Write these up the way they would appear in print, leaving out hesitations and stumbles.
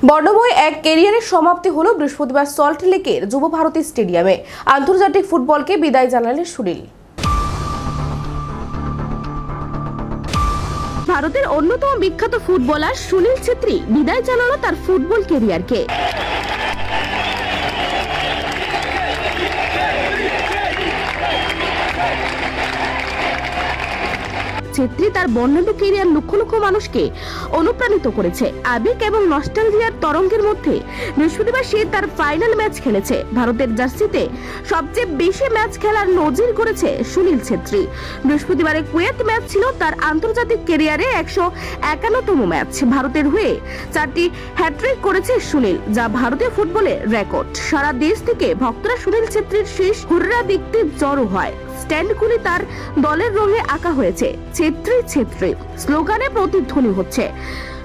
বর্ণময় এক ক্যারিয়ারের সমাপ্তি হলো বৃহস্পতিবার সল্ট লেকের যুব ভারতী স্টেডিয়ামে। আন্তর্জাতিক ফুটবলকে বিদায় জানালেন সুনীল। ভারতের অন্যতম বিখ্যাত ফুটবলার সুনীল ছেত্রী বিদায় জানালো তার ফুটবল ক্যারিয়ারকে। ছেত্রী তার বর্ণাঢ্য ক্যারিয়ার লক্ষ লক্ষ মানুষকে অনুপ্রাণিত করেছে। আবেগ এবং নস্টালজিয়ার তরঙ্গের মধ্যে বৃহস্পতিবার সে তার ফাইনাল ম্যাচ খেলেছে। ভারতের জার্সিতে সবচেয়ে বেশি ম্যাচ খেলার নজির করেছে সুনীল ছেত্রী। বৃহস্পতিবারে কুয়েত ম্যাচ ছিল তার আন্তর্জাতিক ক্যারিয়ারে 151তম ম্যাচ। ভারতের হয়ে 4টি হ্যাট্রিক করেছে সুনীল, যা ভারতীয় ফুটবলের রেকর্ড। সারা দেশ থেকে ভক্তরা সুনীল ছেত্রীর শেষ হুররা দেখতে জড়ো হয়। স্ট্যান্ডগুলি তার দলের রঙে আঁকা হয়েছে। ছেত্রী ছেত্রী স্লোগানে প্রতিধ্বনি হচ্ছে।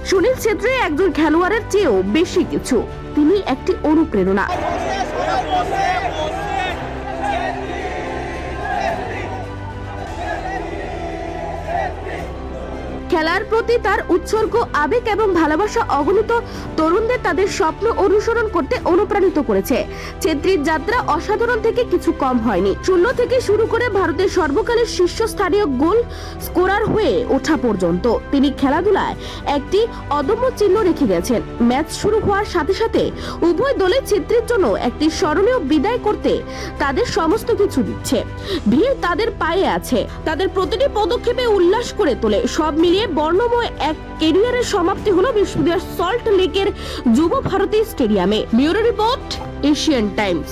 সুনীল ছেত্রী একজন খেলোয়াড়ের চেয়েও বেশি কিছু, তিনি একটি অনুপ্রেরণা। খেলার প্রতি তার উৎসর্গ, আবেগ এবং ভালোবাসা অগণিত তরুণদের তাদের স্বপ্ন অনুসরণ করতে অনুপ্রাণিত করেছে। ছেত্রীর যাত্রা অসাধারণ থেকে কিছু কম হয়নি। শূন্য থেকে শুরু করে ভারতের সর্বকালের শীর্ষস্থানীয় গোল স্কোরার হয়ে ওঠা পর্যন্ত তিনি খেলাধুলায় একটি অদম্য চিহ্ন রেখে গেছেন। ম্যাচ শুরু হওয়ার সাথে সাথে উভয় দলে ছেত্রীর জন্য একটি স্মরণীয় বিদায় করতে তাদের সমস্ত কিছু দিচ্ছে। ভিড় তাদের পায়ে আছে, তাদের প্রতিটি পদক্ষেপে উল্লাস করে তোলে। সব মিলিয়ে বর্ণময় এক ক্যারিয়ারের সমাপ্তি হলো বৃহস্পতিবার সল্ট লেকের যুব ভারতী স্টেডিয়ামে। Bureau report, Asian Times.